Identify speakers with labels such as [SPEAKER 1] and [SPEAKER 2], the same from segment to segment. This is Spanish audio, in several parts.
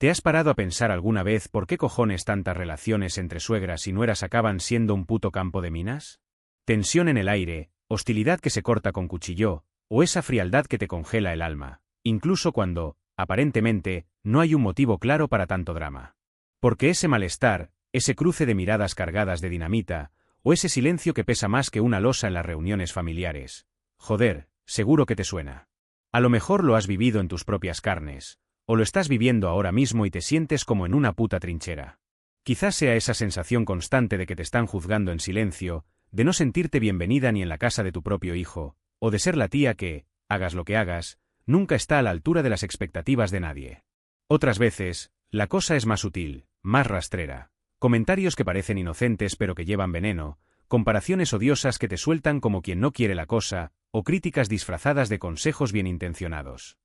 [SPEAKER 1] ¿Te has parado a pensar alguna vez por qué cojones tantas relaciones entre suegras y nueras acaban siendo un puto campo de minas? Tensión en el aire, hostilidad que se corta con cuchillo, o esa frialdad que te congela el alma, incluso cuando, aparentemente, no hay un motivo claro para tanto drama. Porque ese malestar, ese cruce de miradas cargadas de dinamita, o ese silencio que pesa más que una losa en las reuniones familiares, joder, seguro que te suena. A lo mejor lo has vivido en tus propias carnes, o lo estás viviendo ahora mismo y te sientes como en una puta trinchera. Quizás sea esa sensación constante de que te están juzgando en silencio, de no sentirte bienvenida ni en la casa de tu propio hijo, o de ser la tía que, hagas lo que hagas, nunca está a la altura de las expectativas de nadie. Otras veces, la cosa es más sutil, más rastrera. Comentarios que parecen inocentes pero que llevan veneno, comparaciones odiosas que te sueltan como quien no quiere la cosa, o críticas disfrazadas de consejos bien intencionados.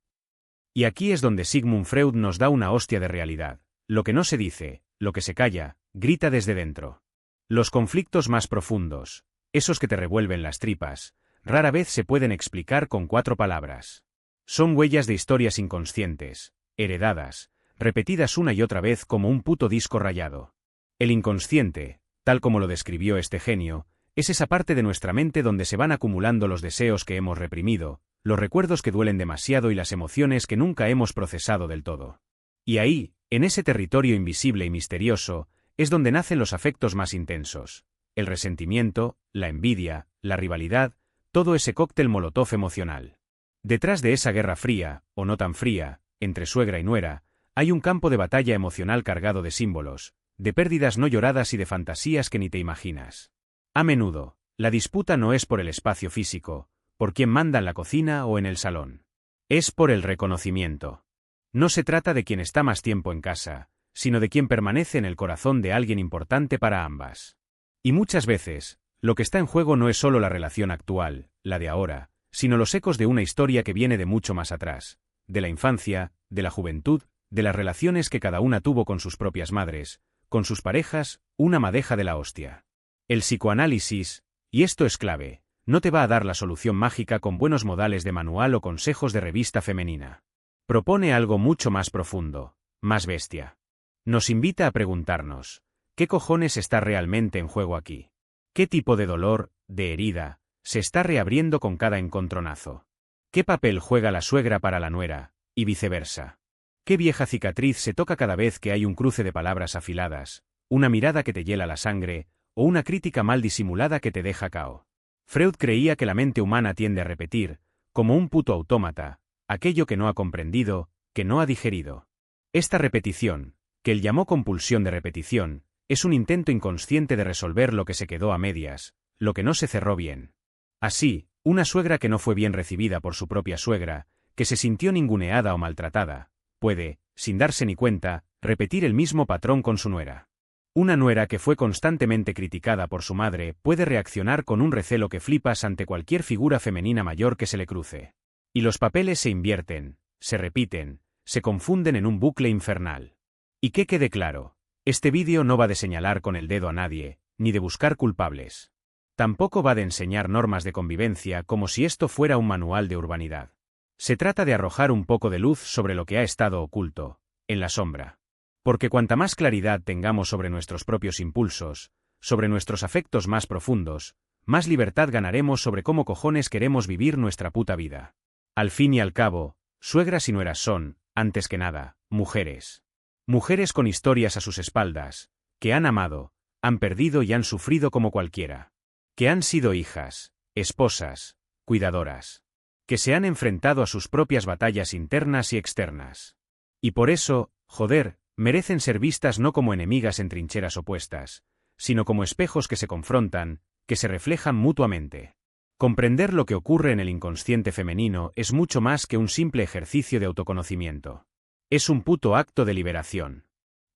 [SPEAKER 1] Y aquí es donde Sigmund Freud nos da una hostia de realidad. Lo que no se dice, lo que se calla, grita desde dentro. Los conflictos más profundos, esos que te revuelven las tripas, rara vez se pueden explicar con 4 palabras. Son huellas de historias inconscientes, heredadas, repetidas una y otra vez como un puto disco rayado. El inconsciente, tal como lo describió este genio, es esa parte de nuestra mente donde se van acumulando los deseos que hemos reprimido, los recuerdos que duelen demasiado y las emociones que nunca hemos procesado del todo. Y ahí, en ese territorio invisible y misterioso, es donde nacen los afectos más intensos. El resentimiento, la envidia, la rivalidad, todo ese cóctel molotov emocional. Detrás de esa guerra fría, o no tan fría, entre suegra y nuera, hay un campo de batalla emocional cargado de símbolos, de pérdidas no lloradas y de fantasías que ni te imaginas. A menudo, la disputa no es por el espacio físico, por quién manda en la cocina o en el salón. Es por el reconocimiento. No se trata de quien está más tiempo en casa, sino de quien permanece en el corazón de alguien importante para ambas. Y muchas veces, lo que está en juego no es solo la relación actual, la de ahora, sino los ecos de una historia que viene de mucho más atrás, de la infancia, de la juventud, de las relaciones que cada una tuvo con sus propias madres, con sus parejas, una madeja de la hostia. El psicoanálisis, y esto es clave, no te va a dar la solución mágica con buenos modales de manual o consejos de revista femenina. Propone algo mucho más profundo, más bestia. Nos invita a preguntarnos, ¿qué cojones está realmente en juego aquí? ¿Qué tipo de dolor, de herida, se está reabriendo con cada encontronazo? ¿Qué papel juega la suegra para la nuera, y viceversa? ¿Qué vieja cicatriz se toca cada vez que hay un cruce de palabras afiladas, una mirada que te hiela la sangre, o una crítica mal disimulada que te deja cao? Freud creía que la mente humana tiende a repetir, como un puto autómata, aquello que no ha comprendido, que no ha digerido. Esta repetición, que él llamó compulsión de repetición, es un intento inconsciente de resolver lo que se quedó a medias, lo que no se cerró bien. Así, una suegra que no fue bien recibida por su propia suegra, que se sintió ninguneada o maltratada, puede, sin darse ni cuenta, repetir el mismo patrón con su nuera. Una nuera que fue constantemente criticada por su madre puede reaccionar con un recelo que flipas ante cualquier figura femenina mayor que se le cruce. Y los papeles se invierten, se repiten, se confunden en un bucle infernal. Y que quede claro, este vídeo no va de señalar con el dedo a nadie, ni de buscar culpables. Tampoco va de enseñar normas de convivencia como si esto fuera un manual de urbanidad. Se trata de arrojar un poco de luz sobre lo que ha estado oculto, en la sombra. Porque cuanta más claridad tengamos sobre nuestros propios impulsos, sobre nuestros afectos más profundos, más libertad ganaremos sobre cómo cojones queremos vivir nuestra puta vida. Al fin y al cabo, suegras y nueras son, antes que nada, mujeres. Mujeres con historias a sus espaldas, que han amado, han perdido y han sufrido como cualquiera. Que han sido hijas, esposas, cuidadoras. Que se han enfrentado a sus propias batallas internas y externas. Y por eso, joder, merecen ser vistas no como enemigas en trincheras opuestas, sino como espejos que se confrontan, que se reflejan mutuamente. Comprender lo que ocurre en el inconsciente femenino es mucho más que un simple ejercicio de autoconocimiento. Es un puto acto de liberación.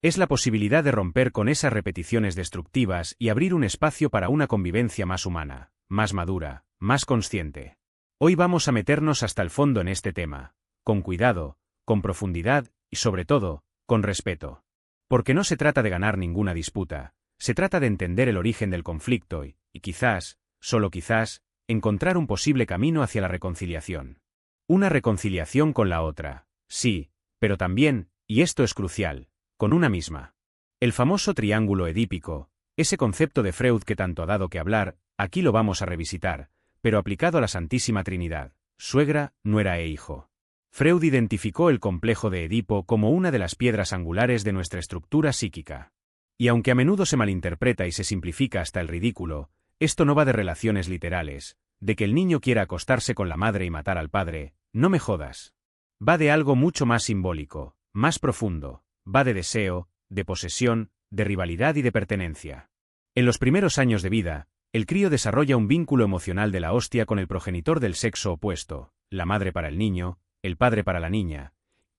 [SPEAKER 1] Es la posibilidad de romper con esas repeticiones destructivas y abrir un espacio para una convivencia más humana, más madura, más consciente. Hoy vamos a meternos hasta el fondo en este tema, con cuidado, con profundidad y sobre todo, con respeto. Porque no se trata de ganar ninguna disputa, se trata de entender el origen del conflicto y quizás, solo quizás, encontrar un posible camino hacia la reconciliación. Una reconciliación con la otra, sí, pero también, y esto es crucial, con una misma. El famoso triángulo edípico, ese concepto de Freud que tanto ha dado que hablar, aquí lo vamos a revisitar, pero aplicado a la Santísima Trinidad, suegra, nuera e hijo. Freud identificó el complejo de Edipo como una de las piedras angulares de nuestra estructura psíquica. Y aunque a menudo se malinterpreta y se simplifica hasta el ridículo, esto no va de relaciones literales, de que el niño quiera acostarse con la madre y matar al padre, no me jodas. Va de algo mucho más simbólico, más profundo, va de deseo, de posesión, de rivalidad y de pertenencia. En los primeros años de vida, el crío desarrolla un vínculo emocional de la hostia con el progenitor del sexo opuesto, la madre para el niño, el padre para la niña,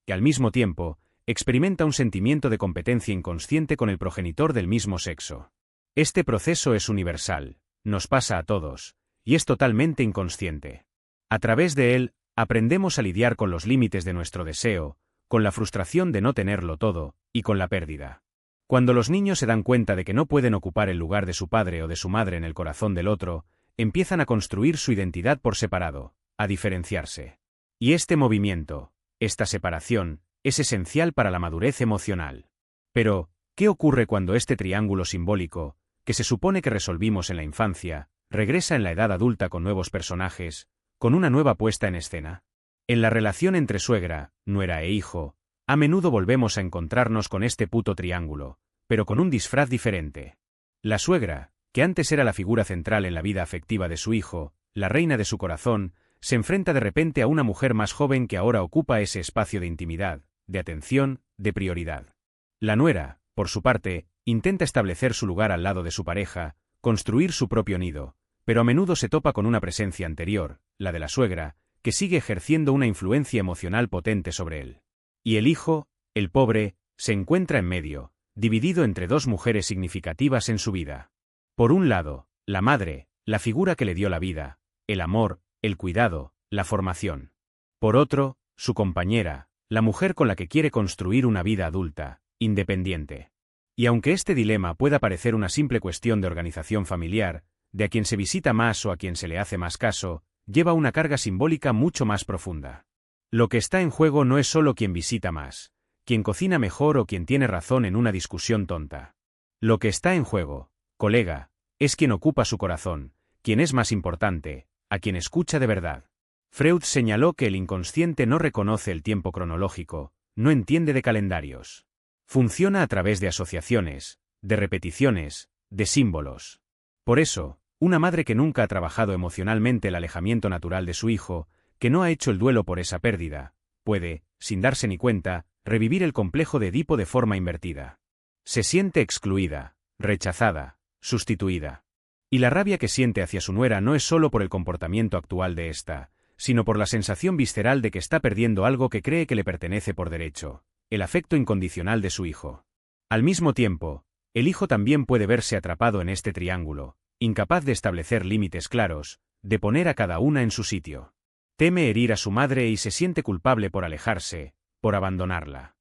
[SPEAKER 1] que al mismo tiempo, experimenta un sentimiento de competencia inconsciente con el progenitor del mismo sexo. Este proceso es universal, nos pasa a todos, y es totalmente inconsciente. A través de él, aprendemos a lidiar con los límites de nuestro deseo, con la frustración de no tenerlo todo, y con la pérdida. Cuando los niños se dan cuenta de que no pueden ocupar el lugar de su padre o de su madre en el corazón del otro, empiezan a construir su identidad por separado, a diferenciarse. Y este movimiento, esta separación, es esencial para la madurez emocional. Pero, ¿qué ocurre cuando este triángulo simbólico, que se supone que resolvimos en la infancia, regresa en la edad adulta con nuevos personajes, con una nueva puesta en escena? En la relación entre suegra, nuera e hijo, a menudo volvemos a encontrarnos con este puto triángulo, pero con un disfraz diferente. La suegra, que antes era la figura central en la vida afectiva de su hijo, la reina de su corazón, se enfrenta de repente a una mujer más joven que ahora ocupa ese espacio de intimidad, de atención, de prioridad. La nuera, por su parte, intenta establecer su lugar al lado de su pareja, construir su propio nido, pero a menudo se topa con una presencia anterior, la de la suegra, que sigue ejerciendo una influencia emocional potente sobre él. Y el hijo, el pobre, se encuentra en medio, dividido entre dos mujeres significativas en su vida. Por un lado, la madre, la figura que le dio la vida, el amor, el cuidado, la formación. Por otro, su compañera, la mujer con la que quiere construir una vida adulta, independiente. Y aunque este dilema pueda parecer una simple cuestión de organización familiar, de a quien se visita más o a quien se le hace más caso, lleva una carga simbólica mucho más profunda. Lo que está en juego no es solo quien visita más, quien cocina mejor o quien tiene razón en una discusión tonta. Lo que está en juego, colega, es quien ocupa su corazón, quien es más importante, a quien escucha de verdad. Freud señaló que el inconsciente no reconoce el tiempo cronológico, no entiende de calendarios. Funciona a través de asociaciones, de repeticiones, de símbolos. Por eso, una madre que nunca ha trabajado emocionalmente el alejamiento natural de su hijo, que no ha hecho el duelo por esa pérdida, puede, sin darse ni cuenta, revivir el complejo de Edipo de forma invertida. Se siente excluida, rechazada, sustituida. Y la rabia que siente hacia su nuera no es solo por el comportamiento actual de ésta, sino por la sensación visceral de que está perdiendo algo que cree que le pertenece por derecho, el afecto incondicional de su hijo. Al mismo tiempo, el hijo también puede verse atrapado en este triángulo, incapaz de establecer límites claros, de poner a cada una en su sitio. Teme herir a su madre y se siente culpable por alejarse, por abandonarla.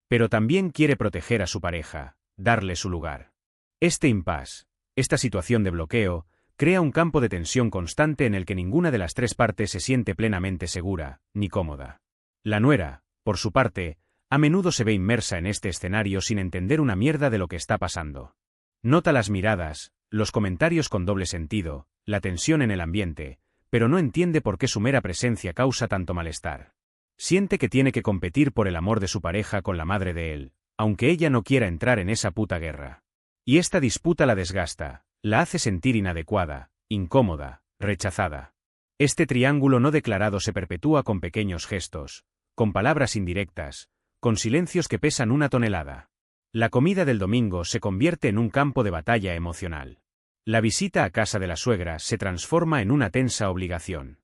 [SPEAKER 1] Pero también quiere proteger a su pareja, darle su lugar. Este impasse, esta situación de bloqueo, crea un campo de tensión constante en el que ninguna de las tres partes se siente plenamente segura, ni cómoda. La nuera, por su parte, a menudo se ve inmersa en este escenario sin entender una mierda de lo que está pasando. Nota las miradas, los comentarios con doble sentido, la tensión en el ambiente, pero no entiende por qué su mera presencia causa tanto malestar. Siente que tiene que competir por el amor de su pareja con la madre de él, aunque ella no quiera entrar en esa puta guerra. Y esta disputa la desgasta, la hace sentir inadecuada, incómoda, rechazada. Este triángulo no declarado se perpetúa con pequeños gestos, con palabras indirectas, con silencios que pesan una tonelada. La comida del domingo se convierte en un campo de batalla emocional. La visita a casa de la suegra se transforma en una tensa obligación.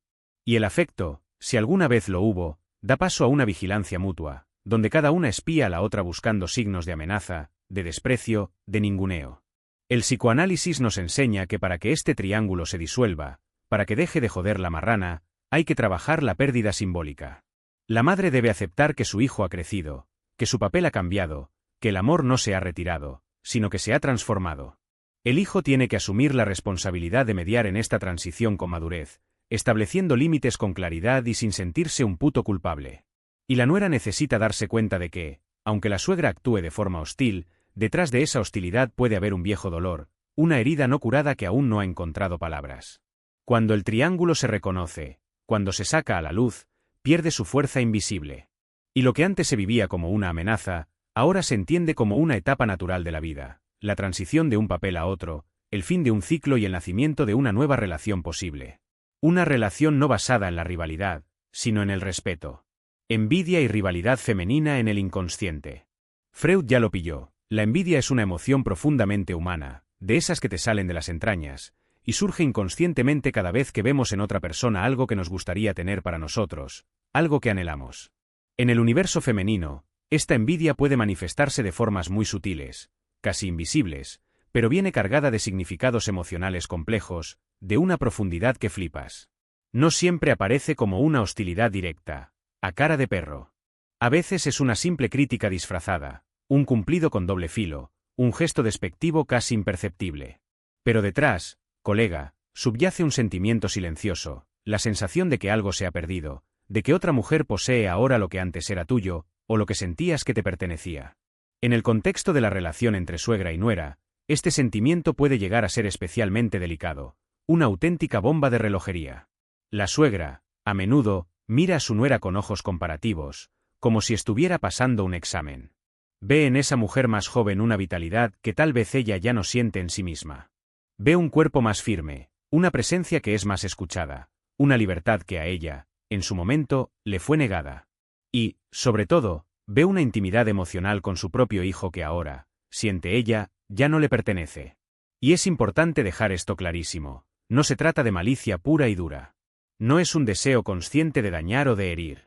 [SPEAKER 1] Y el afecto, si alguna vez lo hubo, da paso a una vigilancia mutua, donde cada una espía a la otra buscando signos de amenaza, de desprecio, de ninguneo. El psicoanálisis nos enseña que para que este triángulo se disuelva, para que deje de joder la marrana, hay que trabajar la pérdida simbólica. La madre debe aceptar que su hijo ha crecido, que su papel ha cambiado, que el amor no se ha retirado, sino que se ha transformado. El hijo tiene que asumir la responsabilidad de mediar en esta transición con madurez, estableciendo límites con claridad y sin sentirse un puto culpable. Y la nuera necesita darse cuenta de que, Aunque la suegra actúe de forma hostil, detrás de esa hostilidad puede haber un viejo dolor, una herida no curada que aún no ha encontrado palabras. Cuando el triángulo se reconoce, cuando se saca a la luz, pierde su fuerza invisible. Y lo que antes se vivía como una amenaza, ahora se entiende como una etapa natural de la vida, la transición de un papel a otro, el fin de un ciclo y el nacimiento de una nueva relación posible. Una relación no basada en la rivalidad, sino en el respeto. Envidia y rivalidad femenina en el inconsciente. Freud ya lo pilló. La envidia es una emoción profundamente humana, de esas que te salen de las entrañas, y surge inconscientemente cada vez que vemos en otra persona algo que nos gustaría tener para nosotros, algo que anhelamos. En el universo femenino, esta envidia puede manifestarse de formas muy sutiles, casi invisibles, pero viene cargada de significados emocionales complejos, de una profundidad que flipas. No siempre aparece como una hostilidad directa, a cara de perro. A veces es una simple crítica disfrazada, un cumplido con doble filo, un gesto despectivo casi imperceptible. Pero detrás, colega, subyace un sentimiento silencioso, la sensación de que algo se ha perdido, de que otra mujer posee ahora lo que antes era tuyo, o lo que sentías que te pertenecía. En el contexto de la relación entre suegra y nuera, este sentimiento puede llegar a ser especialmente delicado, una auténtica bomba de relojería. La suegra, a menudo, mira a su nuera con ojos comparativos, como si estuviera pasando un examen. Ve en esa mujer más joven una vitalidad que tal vez ella ya no siente en sí misma. Ve un cuerpo más firme, una presencia que es más escuchada, una libertad que a ella, en su momento, le fue negada. Y, sobre todo, ve una intimidad emocional con su propio hijo que ahora, siente ella, ya no le pertenece. Y es importante dejar esto clarísimo, no se trata de malicia pura y dura. No es un deseo consciente de dañar o de herir.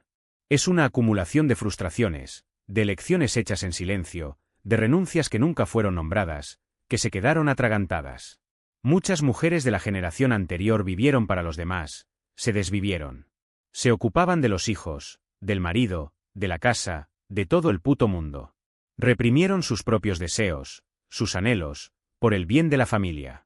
[SPEAKER 1] Es una acumulación de frustraciones, de elecciones hechas en silencio, de renuncias que nunca fueron nombradas, que se quedaron atragantadas. Muchas mujeres de la generación anterior vivieron para los demás, se desvivieron. Se ocupaban de los hijos, del marido, de la casa, de todo el puto mundo. Reprimieron sus propios deseos, sus anhelos, por el bien de la familia.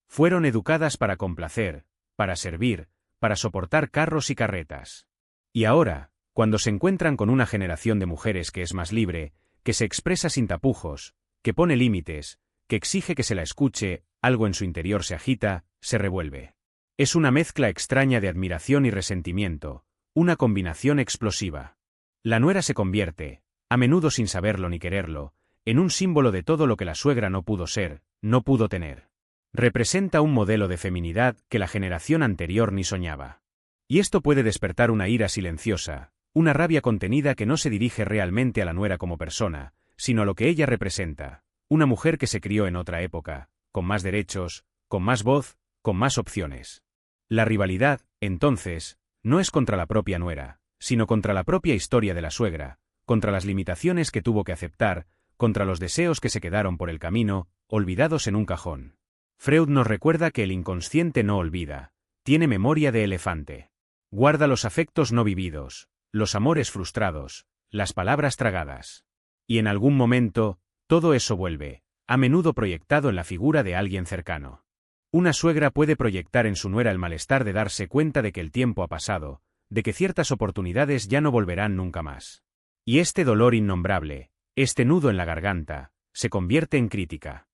[SPEAKER 1] Fueron educadas para complacer, para servir, para soportar carros y carretas. Y ahora, cuando se encuentran con una generación de mujeres que es más libre, que se expresa sin tapujos, que pone límites, que exige que se la escuche, algo en su interior se agita, se revuelve. Es una mezcla extraña de admiración y resentimiento, una combinación explosiva. La nuera se convierte, a menudo sin saberlo ni quererlo, en un símbolo de todo lo que la suegra no pudo ser, no pudo tener. Representa un modelo de feminidad que la generación anterior ni soñaba. Y esto puede despertar una ira silenciosa, una rabia contenida que no se dirige realmente a la nuera como persona, sino a lo que ella representa, una mujer que se crió en otra época, con más derechos, con más voz, con más opciones. La rivalidad, entonces, no es contra la propia nuera, sino contra la propia historia de la suegra, contra las limitaciones que tuvo que aceptar, contra los deseos que se quedaron por el camino, olvidados en un cajón. Freud nos recuerda que el inconsciente no olvida, tiene memoria de elefante. Guarda los afectos no vividos, los amores frustrados, las palabras tragadas. Y en algún momento, todo eso vuelve, a menudo proyectado en la figura de alguien cercano. Una suegra puede proyectar en su nuera el malestar de darse cuenta de que el tiempo ha pasado, de que ciertas oportunidades ya no volverán nunca más. Y este dolor innombrable, este nudo en la garganta, se convierte en crítica.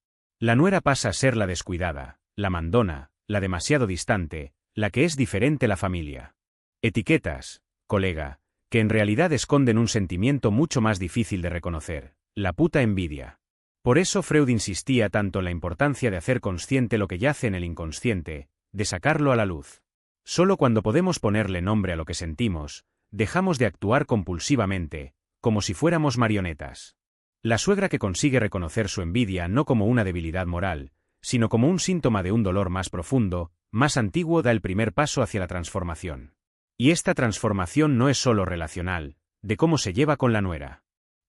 [SPEAKER 1] La nuera pasa a ser la descuidada, la mandona, la demasiado distante, la que es diferente la familia. Etiquetas, colega, que en realidad esconden un sentimiento mucho más difícil de reconocer, la puta envidia. Por eso Freud insistía tanto en la importancia de hacer consciente lo que yace en el inconsciente, de sacarlo a la luz. Solo cuando podemos ponerle nombre a lo que sentimos, dejamos de actuar compulsivamente, como si fuéramos marionetas. La suegra que consigue reconocer su envidia no como una debilidad moral, sino como un síntoma de un dolor más profundo, más antiguo, da el primer paso hacia la transformación. Y esta transformación no es solo relacional, de cómo se lleva con la nuera.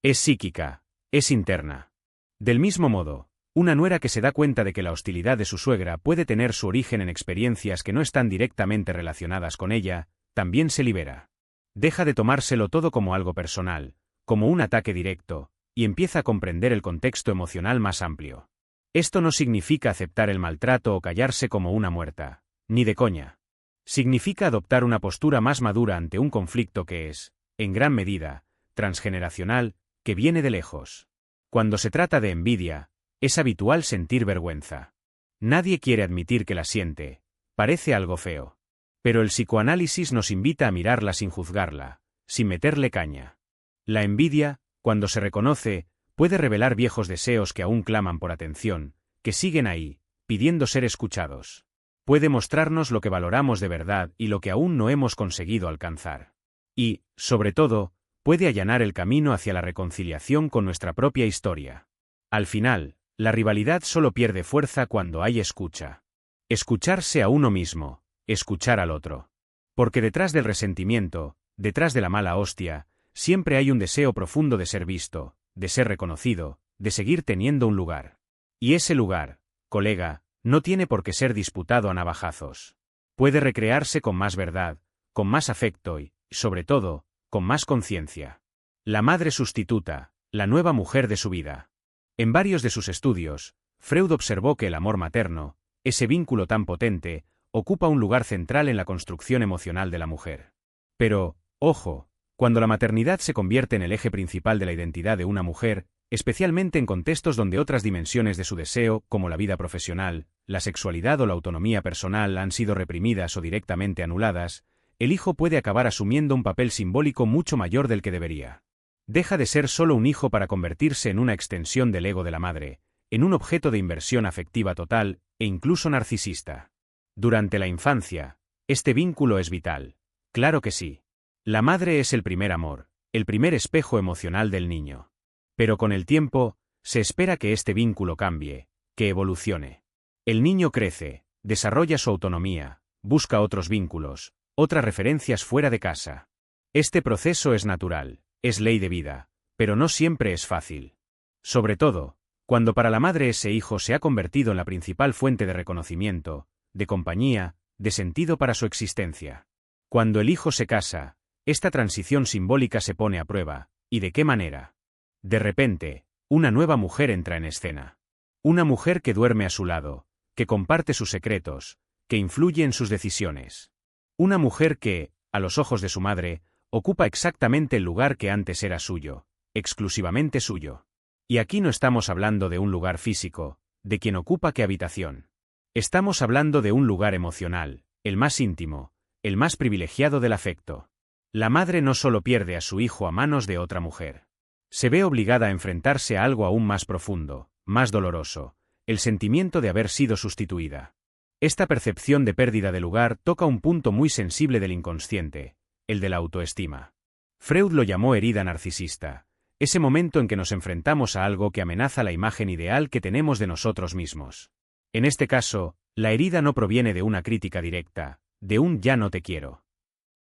[SPEAKER 1] Es psíquica, es interna. Del mismo modo, una nuera que se da cuenta de que la hostilidad de su suegra puede tener su origen en experiencias que no están directamente relacionadas con ella, también se libera. Deja de tomárselo todo como algo personal, como un ataque directo, y empieza a comprender el contexto emocional más amplio. Esto no significa aceptar el maltrato o callarse como una muerta, ni de coña. Significa adoptar una postura más madura ante un conflicto que es, en gran medida, transgeneracional, que viene de lejos. Cuando se trata de envidia, es habitual sentir vergüenza. Nadie quiere admitir que la siente, parece algo feo. Pero el psicoanálisis nos invita a mirarla sin juzgarla, sin meterle caña. La envidia, cuando se reconoce, puede revelar viejos deseos que aún claman por atención, que siguen ahí, pidiendo ser escuchados. Puede mostrarnos lo que valoramos de verdad y lo que aún no hemos conseguido alcanzar. Y, sobre todo, puede allanar el camino hacia la reconciliación con nuestra propia historia. Al final, la rivalidad solo pierde fuerza cuando hay escucha. Escucharse a uno mismo, escuchar al otro. Porque detrás del resentimiento, detrás de la mala hostia, siempre hay un deseo profundo de ser visto, de ser reconocido, de seguir teniendo un lugar. Y ese lugar, colega, no tiene por qué ser disputado a navajazos. Puede recrearse con más verdad, con más afecto y, sobre todo, con más conciencia. La madre sustituta, la nueva mujer de su vida. En varios de sus estudios, Freud observó que el amor materno, ese vínculo tan potente, ocupa un lugar central en la construcción emocional de la mujer. Pero, ojo, cuando la maternidad se convierte en el eje principal de la identidad de una mujer, especialmente en contextos donde otras dimensiones de su deseo, como la vida profesional, la sexualidad o la autonomía personal han sido reprimidas o directamente anuladas, el hijo puede acabar asumiendo un papel simbólico mucho mayor del que debería. Deja de ser solo un hijo para convertirse en una extensión del ego de la madre, en un objeto de inversión afectiva total, e incluso narcisista. Durante la infancia, este vínculo es vital. Claro que sí. La madre es el primer amor, el primer espejo emocional del niño. Pero con el tiempo, se espera que este vínculo cambie, que evolucione. El niño crece, desarrolla su autonomía, busca otros vínculos, otras referencias fuera de casa. Este proceso es natural, es ley de vida, pero no siempre es fácil. Sobre todo, cuando para la madre ese hijo se ha convertido en la principal fuente de reconocimiento, de compañía, de sentido para su existencia. Cuando el hijo se casa, esta transición simbólica se pone a prueba, ¿y de qué manera? De repente, una nueva mujer entra en escena. Una mujer que duerme a su lado, que comparte sus secretos, que influye en sus decisiones. Una mujer que, a los ojos de su madre, ocupa exactamente el lugar que antes era suyo, exclusivamente suyo. Y aquí no estamos hablando de un lugar físico, de quien ocupa qué habitación. Estamos hablando de un lugar emocional, el más íntimo, el más privilegiado del afecto. La madre no solo pierde a su hijo a manos de otra mujer. Se ve obligada a enfrentarse a algo aún más profundo, más doloroso, el sentimiento de haber sido sustituida. Esta percepción de pérdida de lugar toca un punto muy sensible del inconsciente, el de la autoestima. Freud lo llamó herida narcisista, ese momento en que nos enfrentamos a algo que amenaza la imagen ideal que tenemos de nosotros mismos. En este caso, la herida no proviene de una crítica directa, de un ya no te quiero.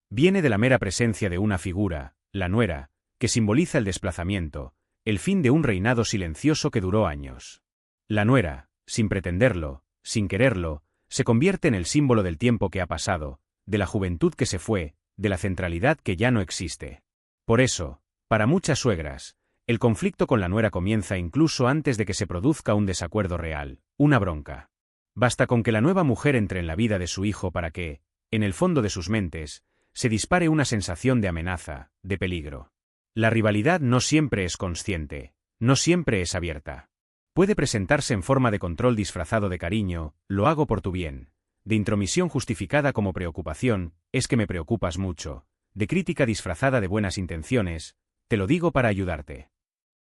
[SPEAKER 1] Viene de la mera presencia de una figura, la nuera, que simboliza el desplazamiento, el fin de un reinado silencioso que duró años. La nuera, sin pretenderlo, sin quererlo, se convierte en el símbolo del tiempo que ha pasado, de la juventud que se fue, de la centralidad que ya no existe. Por eso, para muchas suegras, el conflicto con la nuera comienza incluso antes de que se produzca un desacuerdo real, una bronca. Basta con que la nueva mujer entre en la vida de su hijo para que, en el fondo de sus mentes, se dispare una sensación de amenaza, de peligro. La rivalidad no siempre es consciente, no siempre es abierta. Puede presentarse en forma de control disfrazado de cariño, lo hago por tu bien, de intromisión justificada como preocupación, es que me preocupas mucho, de crítica disfrazada de buenas intenciones, te lo digo para ayudarte.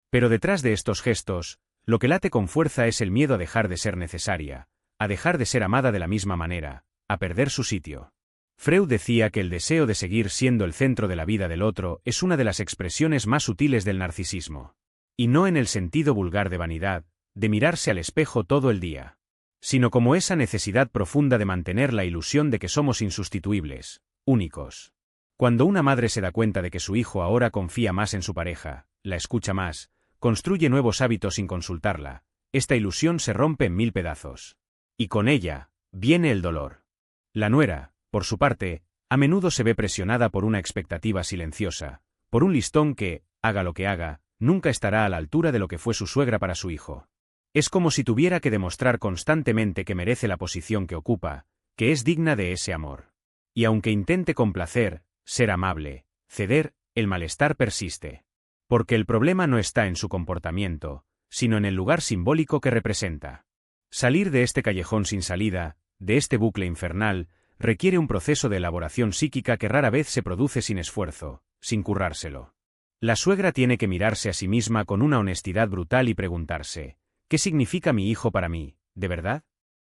[SPEAKER 1] Pero detrás de estos gestos, lo que late con fuerza es el miedo a dejar de ser necesaria, a dejar de ser amada de la misma manera, a perder su sitio. Freud decía que el deseo de seguir siendo el centro de la vida del otro es una de las expresiones más sutiles del narcisismo. Y no en el sentido vulgar de vanidad, de mirarse al espejo todo el día, sino como esa necesidad profunda de mantener la ilusión de que somos insustituibles, únicos. Cuando una madre se da cuenta de que su hijo ahora confía más en su pareja, la escucha más, construye nuevos hábitos sin consultarla, esta ilusión se rompe en 1000 pedazos. Y con ella, viene el dolor. La nuera, por su parte, a menudo se ve presionada por una expectativa silenciosa, por un listón que, haga lo que haga, nunca estará a la altura de lo que fue su suegra para su hijo. Es como si tuviera que demostrar constantemente que merece la posición que ocupa, que es digna de ese amor. Y aunque intente complacer, ser amable, ceder, el malestar persiste. Porque el problema no está en su comportamiento, sino en el lugar simbólico que representa. Salir de este callejón sin salida, de este bucle infernal, requiere un proceso de elaboración psíquica que rara vez se produce sin esfuerzo, sin currárselo. La suegra tiene que mirarse a sí misma con una honestidad brutal y preguntarse, ¿qué significa mi hijo para mí, de verdad?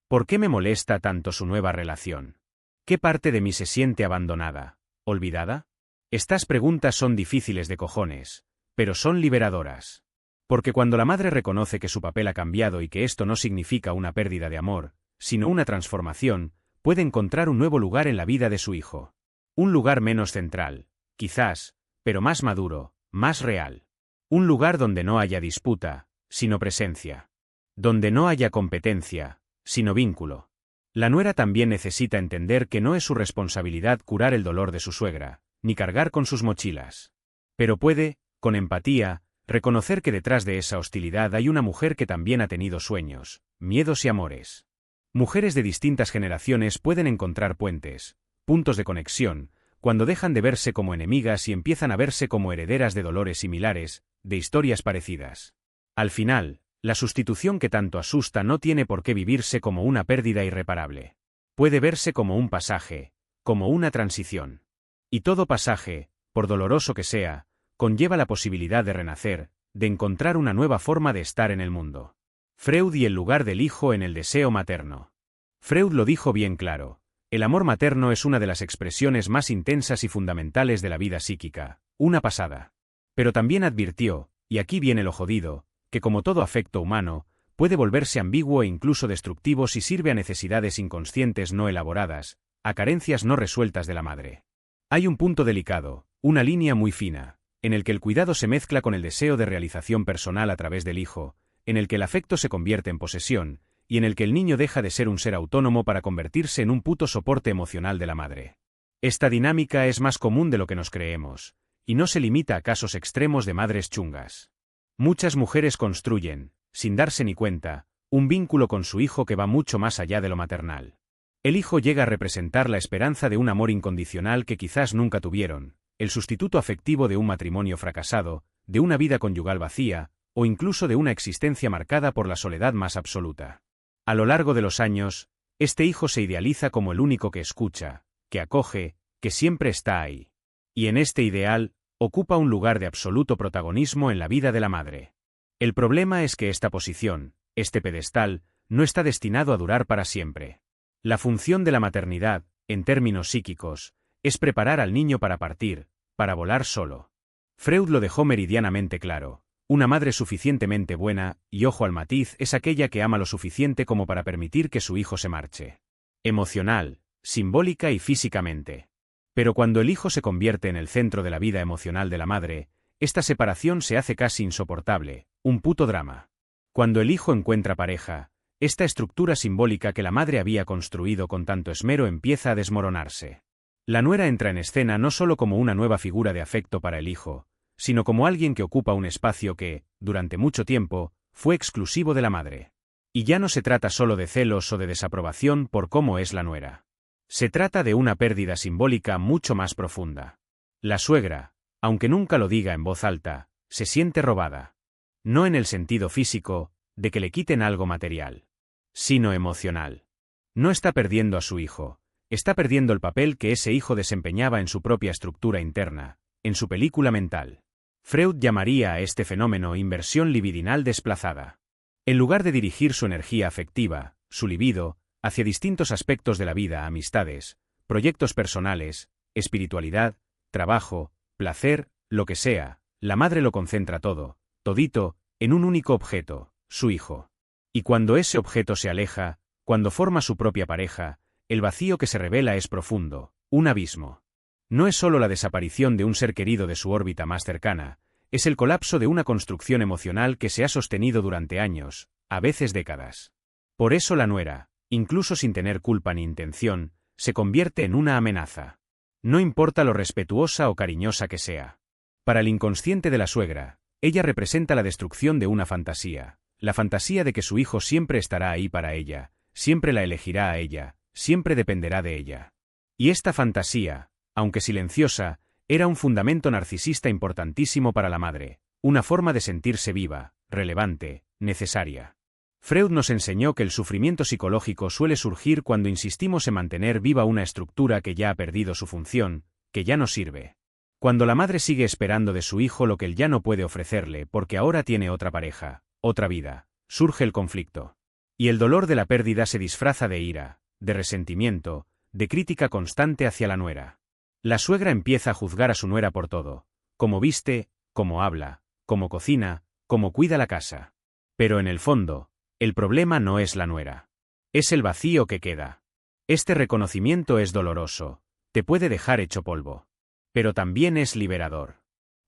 [SPEAKER 1] ¿Por qué me molesta tanto su nueva relación? ¿Qué parte de mí se siente abandonada, olvidada? Estas preguntas son difíciles de cojones, pero son liberadoras. Porque cuando la madre reconoce que su papel ha cambiado y que esto no significa una pérdida de amor, sino una transformación, puede encontrar un nuevo lugar en la vida de su hijo. Un lugar menos central, quizás, pero más maduro, más real. Un lugar donde no haya disputa, sino presencia. Donde no haya competencia, sino vínculo. La nuera también necesita entender que no es su responsabilidad curar el dolor de su suegra, ni cargar con sus mochilas. Pero puede, con empatía, reconocer que detrás de esa hostilidad hay una mujer que también ha tenido sueños, miedos y amores. Mujeres de distintas generaciones pueden encontrar puentes, puntos de conexión, cuando dejan de verse como enemigas y empiezan a verse como herederas de dolores similares, de historias parecidas. Al final, la sustitución que tanto asusta no tiene por qué vivirse como una pérdida irreparable. Puede verse como un pasaje, como una transición. Y todo pasaje, por doloroso que sea, conlleva la posibilidad de renacer, de encontrar una nueva forma de estar en el mundo. Freud y el lugar del hijo en el deseo materno. Freud lo dijo bien claro, el amor materno es una de las expresiones más intensas y fundamentales de la vida psíquica, una pasada. Pero también advirtió, y aquí viene lo jodido, que como todo afecto humano, puede volverse ambiguo e incluso destructivo si sirve a necesidades inconscientes no elaboradas, a carencias no resueltas de la madre. Hay un punto delicado, una línea muy fina, en el que el cuidado se mezcla con el deseo de realización personal a través del hijo, en el que el afecto se convierte en posesión, y en el que el niño deja de ser un ser autónomo para convertirse en un puto soporte emocional de la madre. Esta dinámica es más común de lo que nos creemos, y no se limita a casos extremos de madres chungas. Muchas mujeres construyen, sin darse ni cuenta, un vínculo con su hijo que va mucho más allá de lo maternal. El hijo llega a representar la esperanza de un amor incondicional que quizás nunca tuvieron, el sustituto afectivo de un matrimonio fracasado, de una vida conyugal vacía, o incluso de una existencia marcada por la soledad más absoluta. A lo largo de los años, este hijo se idealiza como el único que escucha, que acoge, que siempre está ahí. Y en este ideal, ocupa un lugar de absoluto protagonismo en la vida de la madre. El problema es que esta posición, este pedestal, no está destinado a durar para siempre. La función de la maternidad, en términos psíquicos, es preparar al niño para partir, para volar solo. Freud lo dejó meridianamente claro. Una madre suficientemente buena, y ojo al matiz, es aquella que ama lo suficiente como para permitir que su hijo se marche. Emocional, simbólica y físicamente. Pero cuando el hijo se convierte en el centro de la vida emocional de la madre, esta separación se hace casi insoportable, un puto drama. Cuando el hijo encuentra pareja, esta estructura simbólica que la madre había construido con tanto esmero empieza a desmoronarse. La nuera entra en escena no solo como una nueva figura de afecto para el hijo, sino como alguien que ocupa un espacio que, durante mucho tiempo, fue exclusivo de la madre. Y ya no se trata solo de celos o de desaprobación por cómo es la nuera. Se trata de una pérdida simbólica mucho más profunda. La suegra, aunque nunca lo diga en voz alta, se siente robada. No en el sentido físico, de que le quiten algo material, sino emocional. No está perdiendo a su hijo, está perdiendo el papel que ese hijo desempeñaba en su propia estructura interna, en su película mental. Freud llamaría a este fenómeno inversión libidinal desplazada. En lugar de dirigir su energía afectiva, su libido, hacia distintos aspectos de la vida, amistades, proyectos personales, espiritualidad, trabajo, placer, lo que sea, la madre lo concentra todo, todito, en un único objeto, su hijo. Y cuando ese objeto se aleja, cuando forma su propia pareja, el vacío que se revela es profundo, un abismo. No es solo la desaparición de un ser querido de su órbita más cercana, es el colapso de una construcción emocional que se ha sostenido durante años, a veces décadas. Por eso la nuera, incluso sin tener culpa ni intención, se convierte en una amenaza. No importa lo respetuosa o cariñosa que sea. Para el inconsciente de la suegra, ella representa la destrucción de una fantasía, la fantasía de que su hijo siempre estará ahí para ella, siempre la elegirá a ella, siempre dependerá de ella. Y esta fantasía, aunque silenciosa, era un fundamento narcisista importantísimo para la madre, una forma de sentirse viva, relevante, necesaria. Freud nos enseñó que el sufrimiento psicológico suele surgir cuando insistimos en mantener viva una estructura que ya ha perdido su función, que ya no sirve. Cuando la madre sigue esperando de su hijo lo que él ya no puede ofrecerle porque ahora tiene otra pareja, otra vida, surge el conflicto. Y el dolor de la pérdida se disfraza de ira, de resentimiento, de crítica constante hacia la nuera. La suegra empieza a juzgar a su nuera por todo, cómo viste, cómo habla, cómo cocina, cómo cuida la casa. Pero en el fondo, el problema no es la nuera. Es el vacío que queda. Este reconocimiento es doloroso, te puede dejar hecho polvo. Pero también es liberador.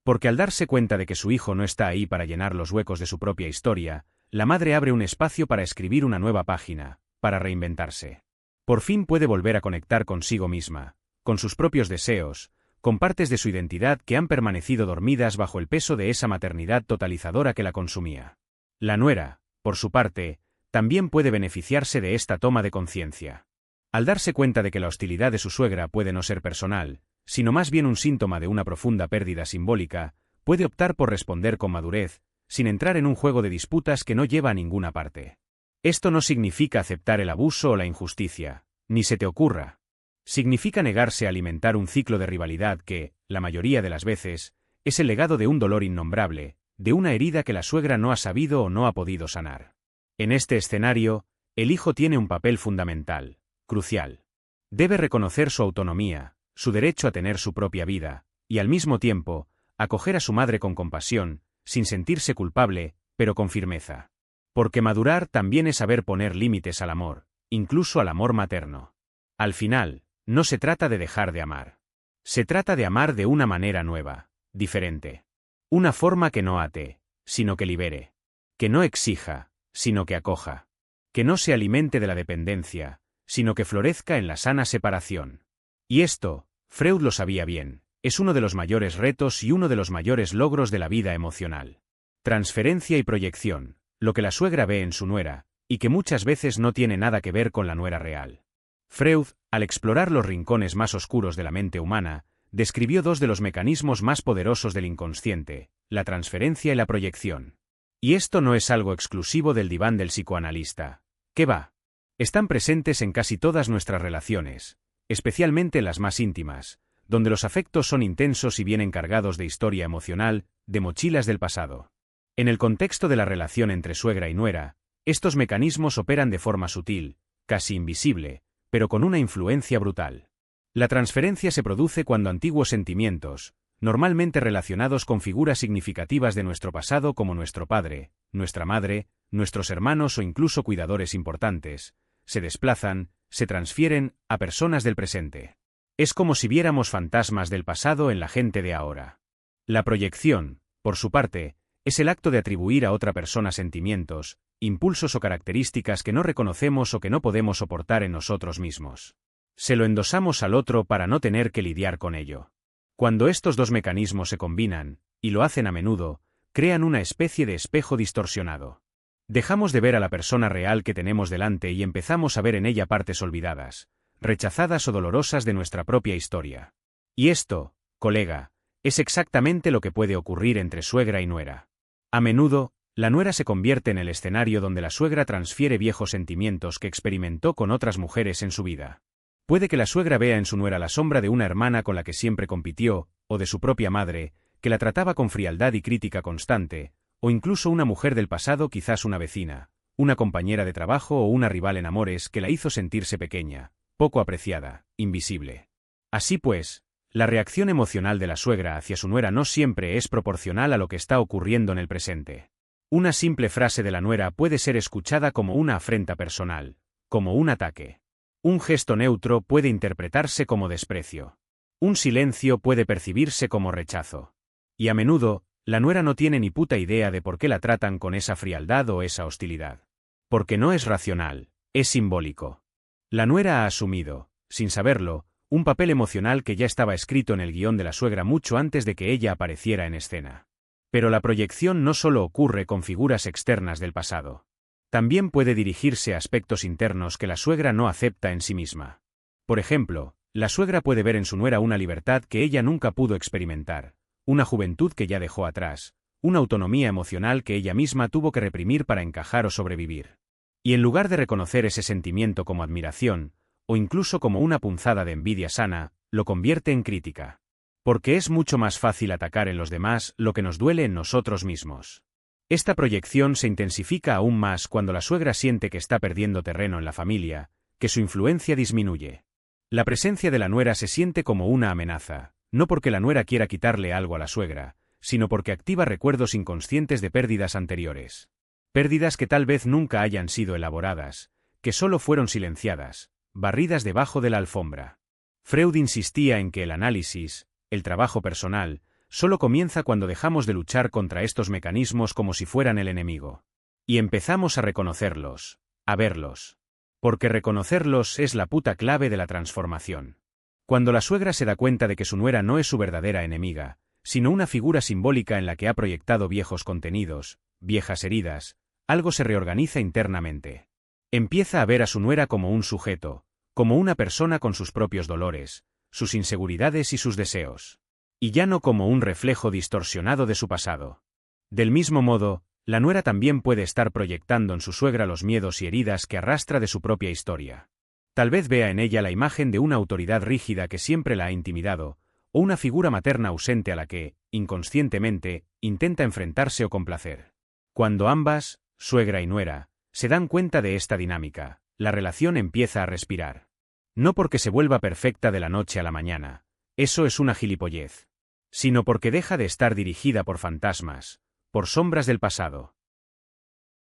[SPEAKER 1] Porque al darse cuenta de que su hijo no está ahí para llenar los huecos de su propia historia, la madre abre un espacio para escribir una nueva página, para reinventarse. Por fin puede volver a conectar consigo misma, con sus propios deseos, con partes de su identidad que han permanecido dormidas bajo el peso de esa maternidad totalizadora que la consumía. La nuera, por su parte, también puede beneficiarse de esta toma de conciencia. Al darse cuenta de que la hostilidad de su suegra puede no ser personal, sino más bien un síntoma de una profunda pérdida simbólica, puede optar por responder con madurez, sin entrar en un juego de disputas que no lleva a ninguna parte. Esto no significa aceptar el abuso o la injusticia, ni se te ocurra. Significa negarse a alimentar un ciclo de rivalidad que, la mayoría de las veces, es el legado de un dolor innombrable, de una herida que la suegra no ha sabido o no ha podido sanar. En este escenario, el hijo tiene un papel fundamental, crucial. Debe reconocer su autonomía, su derecho a tener su propia vida, y al mismo tiempo, acoger a su madre con compasión, sin sentirse culpable, pero con firmeza. Porque madurar también es saber poner límites al amor, incluso al amor materno. Al final, no se trata de dejar de amar. Se trata de amar de una manera nueva, diferente. Una forma que no ate, sino que libere. Que no exija, sino que acoja. Que no se alimente de la dependencia, sino que florezca en la sana separación. Y esto, Freud lo sabía bien, es uno de los mayores retos y uno de los mayores logros de la vida emocional. Transferencia y proyección, lo que la suegra ve en su nuera, y que muchas veces no tiene nada que ver con la nuera real. Freud, al explorar los rincones más oscuros de la mente humana, describió dos de los mecanismos más poderosos del inconsciente, la transferencia y la proyección. Y esto no es algo exclusivo del diván del psicoanalista. ¿Qué va? Están presentes en casi todas nuestras relaciones, especialmente en las más íntimas, donde los afectos son intensos y vienen cargados de historia emocional, de mochilas del pasado. En el contexto de la relación entre suegra y nuera, estos mecanismos operan de forma sutil, casi invisible, pero con una influencia brutal. La transferencia se produce cuando antiguos sentimientos, normalmente relacionados con figuras significativas de nuestro pasado como nuestro padre, nuestra madre, nuestros hermanos o incluso cuidadores importantes, se desplazan, se transfieren a personas del presente. Es como si viéramos fantasmas del pasado en la gente de ahora. La proyección, por su parte, es el acto de atribuir a otra persona sentimientos, impulsos o características que no reconocemos o que no podemos soportar en nosotros mismos. Se lo endosamos al otro para no tener que lidiar con ello. Cuando estos dos mecanismos se combinan, y lo hacen a menudo, crean una especie de espejo distorsionado. Dejamos de ver a la persona real que tenemos delante y empezamos a ver en ella partes olvidadas, rechazadas o dolorosas de nuestra propia historia. Y esto, colega, es exactamente lo que puede ocurrir entre suegra y nuera. A menudo, la nuera se convierte en el escenario donde la suegra transfiere viejos sentimientos que experimentó con otras mujeres en su vida. Puede que la suegra vea en su nuera la sombra de una hermana con la que siempre compitió, o de su propia madre, que la trataba con frialdad y crítica constante, o incluso una mujer del pasado, quizás una vecina, una compañera de trabajo o una rival en amores que la hizo sentirse pequeña, poco apreciada, invisible. Así pues, la reacción emocional de la suegra hacia su nuera no siempre es proporcional a lo que está ocurriendo en el presente. Una simple frase de la nuera puede ser escuchada como una afrenta personal, como un ataque. Un gesto neutro puede interpretarse como desprecio. Un silencio puede percibirse como rechazo. Y a menudo, la nuera no tiene ni puta idea de por qué la tratan con esa frialdad o esa hostilidad. Porque no es racional, es simbólico. La nuera ha asumido, sin saberlo, un papel emocional que ya estaba escrito en el guión de la suegra mucho antes de que ella apareciera en escena. Pero la proyección no solo ocurre con figuras externas del pasado. También puede dirigirse a aspectos internos que la suegra no acepta en sí misma. Por ejemplo, la suegra puede ver en su nuera una libertad que ella nunca pudo experimentar, una juventud que ya dejó atrás, una autonomía emocional que ella misma tuvo que reprimir para encajar o sobrevivir. Y en lugar de reconocer ese sentimiento como admiración, o incluso como una punzada de envidia sana, lo convierte en crítica. Porque es mucho más fácil atacar en los demás lo que nos duele en nosotros mismos. Esta proyección se intensifica aún más cuando la suegra siente que está perdiendo terreno en la familia, que su influencia disminuye. La presencia de la nuera se siente como una amenaza, no porque la nuera quiera quitarle algo a la suegra, sino porque activa recuerdos inconscientes de pérdidas anteriores. Pérdidas que tal vez nunca hayan sido elaboradas, que solo fueron silenciadas, barridas debajo de la alfombra. Freud insistía en que el análisis, el trabajo personal, solo comienza cuando dejamos de luchar contra estos mecanismos como si fueran el enemigo. Y empezamos a reconocerlos, a verlos. Porque reconocerlos es la puta clave de la transformación. Cuando la suegra se da cuenta de que su nuera no es su verdadera enemiga, sino una figura simbólica en la que ha proyectado viejos contenidos, viejas heridas, algo se reorganiza internamente. Empieza a ver a su nuera como un sujeto, como una persona con sus propios dolores, sus inseguridades y sus deseos. Y ya no como un reflejo distorsionado de su pasado. Del mismo modo, la nuera también puede estar proyectando en su suegra los miedos y heridas que arrastra de su propia historia. Tal vez vea en ella la imagen de una autoridad rígida que siempre la ha intimidado, o una figura materna ausente a la que, inconscientemente, intenta enfrentarse o complacer. Cuando ambas, suegra y nuera, se dan cuenta de esta dinámica, la relación empieza a respirar. No porque se vuelva perfecta de la noche a la mañana, eso es una gilipollez, sino porque deja de estar dirigida por fantasmas, por sombras del pasado.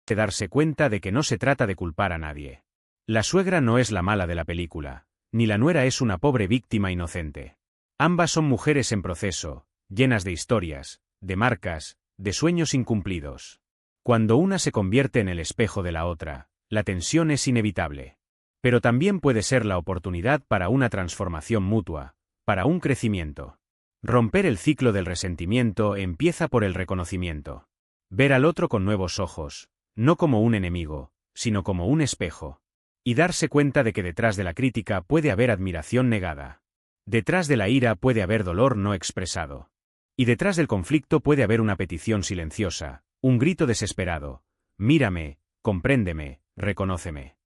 [SPEAKER 1] De darse cuenta de que no se trata de culpar a nadie. La suegra no es la mala de la película, ni la nuera es una pobre víctima inocente. Ambas son mujeres en proceso, llenas de historias, de marcas, de sueños incumplidos. Cuando una se convierte en el espejo de la otra, la tensión es inevitable. Pero también puede ser la oportunidad para una transformación mutua, para un crecimiento. Romper el ciclo del resentimiento empieza por el reconocimiento. Ver al otro con nuevos ojos, no como un enemigo, sino como un espejo. Y darse cuenta de que detrás de la crítica puede haber admiración negada. Detrás de la ira puede haber dolor no expresado. Y detrás del conflicto puede haber una petición silenciosa, un grito desesperado. Mírame, compréndeme, reconóceme.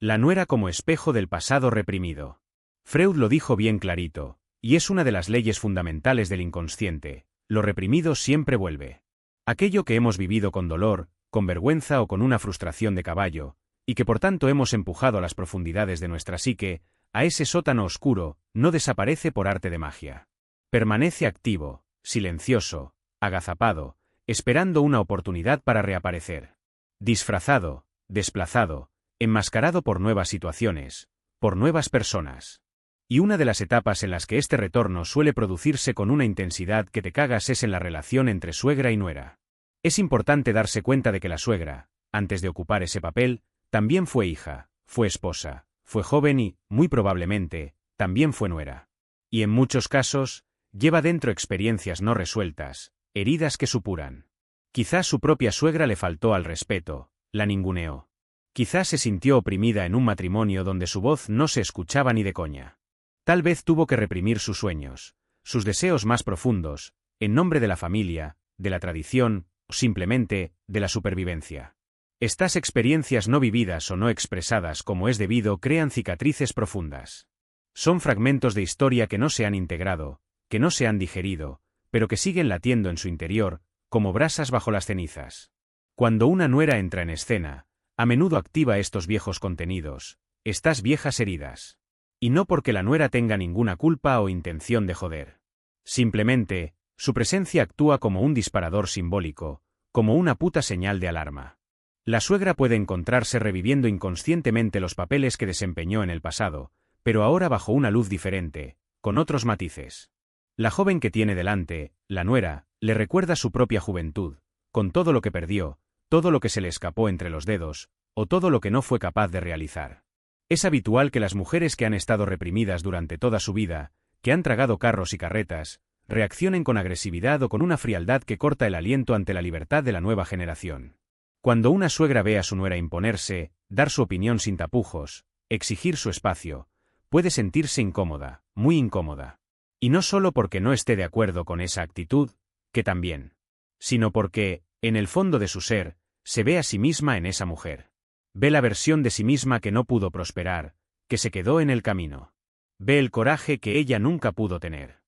[SPEAKER 1] La nuera como espejo del pasado reprimido. Freud lo dijo bien clarito, y es una de las leyes fundamentales del inconsciente: lo reprimido siempre vuelve. Aquello que hemos vivido con dolor, con vergüenza o con una frustración de caballo, y que por tanto hemos empujado a las profundidades de nuestra psique, a ese sótano oscuro, no desaparece por arte de magia. Permanece activo, silencioso, agazapado, esperando una oportunidad para reaparecer. Disfrazado, desplazado, enmascarado por nuevas situaciones, por nuevas personas. Y una de las etapas en las que este retorno suele producirse con una intensidad que te cagas es en la relación entre suegra y nuera. Es importante darse cuenta de que la suegra, antes de ocupar ese papel, también fue hija, fue esposa, fue joven y, muy probablemente, también fue nuera. Y en muchos casos, lleva dentro experiencias no resueltas, heridas que supuran. Quizás su propia suegra le faltó al respeto, la ninguneó. Quizás se sintió oprimida en un matrimonio donde su voz no se escuchaba ni de coña. Tal vez tuvo que reprimir sus sueños, sus deseos más profundos, en nombre de la familia, de la tradición, o simplemente, de la supervivencia. Estas experiencias no vividas o no expresadas como es debido crean cicatrices profundas. Son fragmentos de historia que no se han integrado, que no se han digerido, pero que siguen latiendo en su interior, como brasas bajo las cenizas. Cuando una nuera entra en escena, a menudo activa estos viejos contenidos, estas viejas heridas. Y no porque la nuera tenga ninguna culpa o intención de joder. Simplemente, su presencia actúa como un disparador simbólico, como una puta señal de alarma. La suegra puede encontrarse reviviendo inconscientemente los papeles que desempeñó en el pasado, pero ahora bajo una luz diferente, con otros matices. La joven que tiene delante, la nuera, le recuerda su propia juventud, con todo lo que perdió, todo lo que se le escapó entre los dedos, o todo lo que no fue capaz de realizar. Es habitual que las mujeres que han estado reprimidas durante toda su vida, que han tragado carros y carretas, reaccionen con agresividad o con una frialdad que corta el aliento ante la libertad de la nueva generación. Cuando una suegra ve a su nuera imponerse, dar su opinión sin tapujos, exigir su espacio, puede sentirse incómoda, muy incómoda. Y no solo porque no esté de acuerdo con esa actitud, que también, sino porque, en el fondo de su ser, se ve a sí misma en esa mujer. Ve la versión de sí misma que no pudo prosperar, que se quedó en el camino. Ve el coraje que ella nunca pudo tener.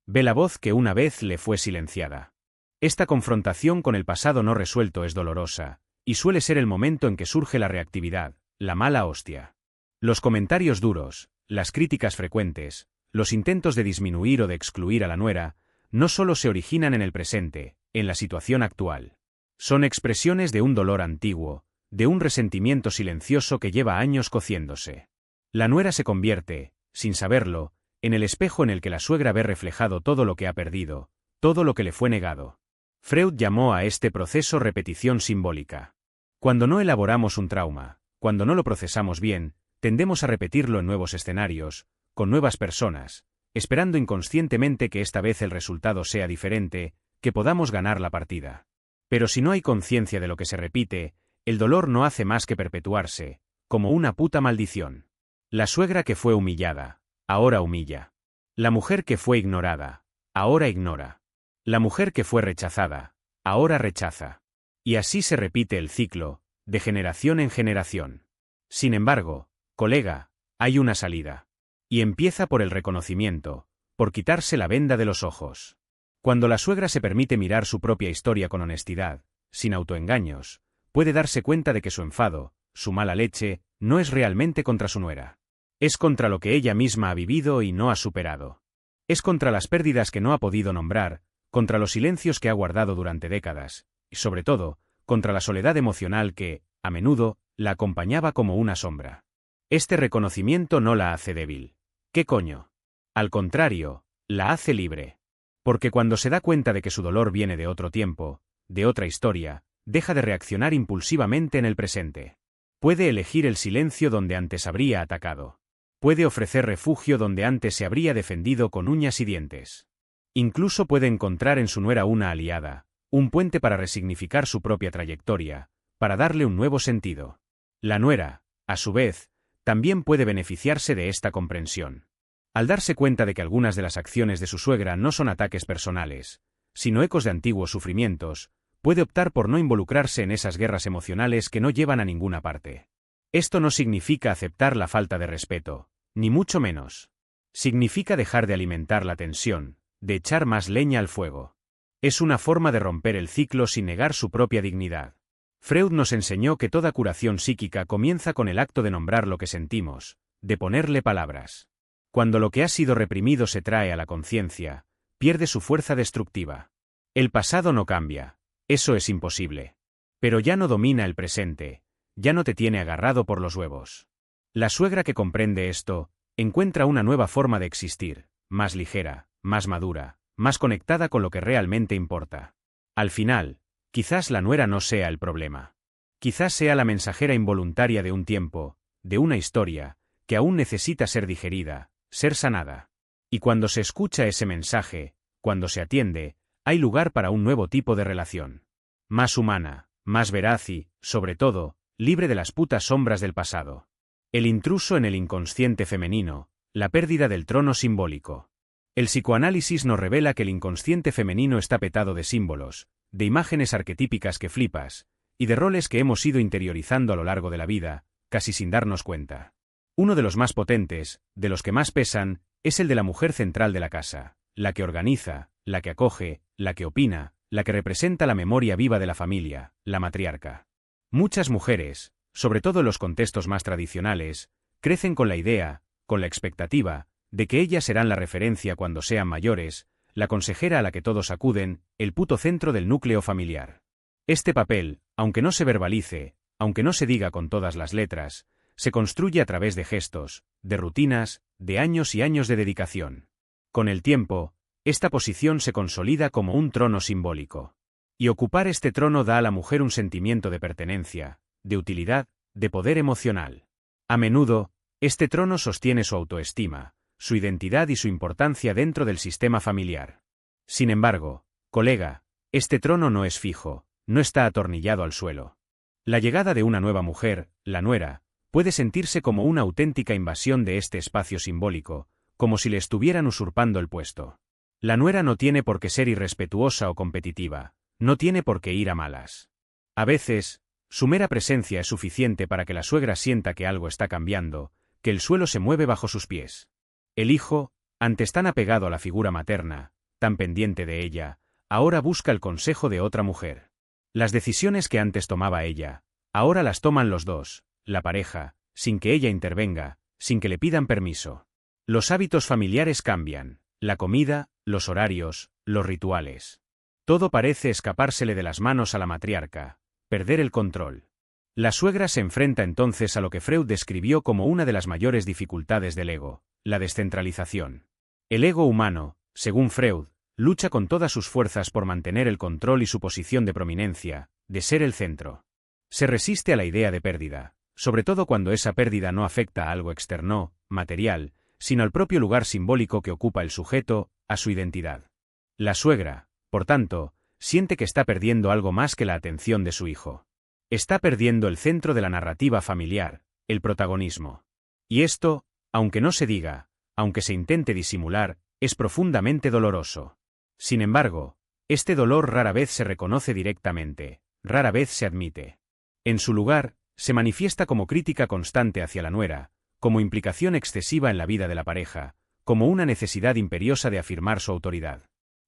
[SPEAKER 1] Ve la voz que una vez le fue silenciada. Esta confrontación con el pasado no resuelto es dolorosa, y suele ser el momento en que surge la reactividad, la mala hostia. Los comentarios duros, las críticas frecuentes, los intentos de disminuir o de excluir a la nuera, no solo se originan en el presente, en la situación actual. Son expresiones de un dolor antiguo, de un resentimiento silencioso que lleva años cociéndose. La nuera se convierte, sin saberlo, en el espejo en el que la suegra ve reflejado todo lo que ha perdido, todo lo que le fue negado. Freud llamó a este proceso repetición simbólica. Cuando no elaboramos un trauma, cuando no lo procesamos bien, tendemos a repetirlo en nuevos escenarios, con nuevas personas, esperando inconscientemente que esta vez el resultado sea diferente, que podamos ganar la partida. Pero si no hay conciencia de lo que se repite, el dolor no hace más que perpetuarse, como una puta maldición. La suegra que fue humillada, ahora humilla. La mujer que fue ignorada, ahora ignora. La mujer que fue rechazada, ahora rechaza. Y así se repite el ciclo, de generación en generación. Sin embargo, colega, hay una salida. Y empieza por el reconocimiento, por quitarse la venda de los ojos. Cuando la suegra se permite mirar su propia historia con honestidad, sin autoengaños, puede darse cuenta de que su enfado, su mala leche, no es realmente contra su nuera. Es contra lo que ella misma ha vivido y no ha superado. Es contra las pérdidas que no ha podido nombrar, contra los silencios que ha guardado durante décadas, y sobre todo, contra la soledad emocional que, a menudo, la acompañaba como una sombra. Este reconocimiento no la hace débil. ¿Qué coño? Al contrario, la hace libre. Porque cuando se da cuenta de que su dolor viene de otro tiempo, de otra historia, deja de reaccionar impulsivamente en el presente. Puede elegir el silencio donde antes habría atacado. Puede ofrecer refugio donde antes se habría defendido con uñas y dientes. Incluso puede encontrar en su nuera una aliada, un puente para resignificar su propia trayectoria, para darle un nuevo sentido. La nuera, a su vez, también puede beneficiarse de esta comprensión. Al darse cuenta de que algunas de las acciones de su suegra no son ataques personales, sino ecos de antiguos sufrimientos, puede optar por no involucrarse en esas guerras emocionales que no llevan a ninguna parte. Esto no significa aceptar la falta de respeto, ni mucho menos. Significa dejar de alimentar la tensión, de echar más leña al fuego. Es una forma de romper el ciclo sin negar su propia dignidad. Freud nos enseñó que toda curación psíquica comienza con el acto de nombrar lo que sentimos, de ponerle palabras. Cuando lo que ha sido reprimido se trae a la conciencia, pierde su fuerza destructiva. El pasado no cambia, eso es imposible. Pero ya no domina el presente, ya no te tiene agarrado por los huevos. La suegra que comprende esto, encuentra una nueva forma de existir, más ligera, más madura, más conectada con lo que realmente importa. Al final, quizás la nuera no sea el problema. Quizás sea la mensajera involuntaria de un tiempo, de una historia, que aún necesita ser digerida, ser sanada. Y cuando se escucha ese mensaje, cuando se atiende, hay lugar para un nuevo tipo de relación. Más humana, más veraz y, sobre todo, libre de las putas sombras del pasado. El intruso en el inconsciente femenino, la pérdida del trono simbólico. El psicoanálisis nos revela que el inconsciente femenino está petado de símbolos, de imágenes arquetípicas que flipas, y de roles que hemos ido interiorizando a lo largo de la vida, casi sin darnos cuenta. Uno de los más potentes, de los que más pesan, es el de la mujer central de la casa, la que organiza, la que acoge, la que opina, la que representa la memoria viva de la familia, la matriarca. Muchas mujeres, sobre todo en los contextos más tradicionales, crecen con la idea, con la expectativa, de que ellas serán la referencia cuando sean mayores, la consejera a la que todos acuden, el puto centro del núcleo familiar. Este papel, aunque no se verbalice, aunque no se diga con todas las letras, se construye a través de gestos, de rutinas, de años y años de dedicación. Con el tiempo, esta posición se consolida como un trono simbólico. Y ocupar este trono da a la mujer un sentimiento de pertenencia, de utilidad, de poder emocional. A menudo, este trono sostiene su autoestima, su identidad y su importancia dentro del sistema familiar. Sin embargo, colega, este trono no es fijo, no está atornillado al suelo. La llegada de una nueva mujer, la nuera, puede sentirse como una auténtica invasión de este espacio simbólico, como si le estuvieran usurpando el puesto. La nuera no tiene por qué ser irrespetuosa o competitiva, no tiene por qué ir a malas. A veces, su mera presencia es suficiente para que la suegra sienta que algo está cambiando, que el suelo se mueve bajo sus pies. El hijo, antes tan apegado a la figura materna, tan pendiente de ella, ahora busca el consejo de otra mujer. Las decisiones que antes tomaba ella, ahora las toman los dos, la pareja, sin que ella intervenga, sin que le pidan permiso. Los hábitos familiares cambian, la comida, los horarios, los rituales. Todo parece escapársele de las manos a la matriarca, perder el control. La suegra se enfrenta entonces a lo que Freud describió como una de las mayores dificultades del ego, la descentralización. El ego humano, según Freud, lucha con todas sus fuerzas por mantener el control y su posición de prominencia, de ser el centro. Se resiste a la idea de pérdida, sobre todo cuando esa pérdida no afecta a algo externo, material, sino al propio lugar simbólico que ocupa el sujeto, a su identidad. La suegra, por tanto, siente que está perdiendo algo más que la atención de su hijo. Está perdiendo el centro de la narrativa familiar, el protagonismo. Y esto, aunque no se diga, aunque se intente disimular, es profundamente doloroso. Sin embargo, este dolor rara vez se reconoce directamente, rara vez se admite. En su lugar, se manifiesta como crítica constante hacia la nuera, como implicación excesiva en la vida de la pareja, como una necesidad imperiosa de afirmar su autoridad.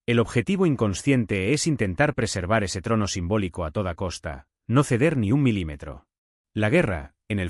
[SPEAKER 1] El objetivo inconsciente es intentar preservar ese trono simbólico a toda costa, no ceder ni un milímetro. La guerra, en el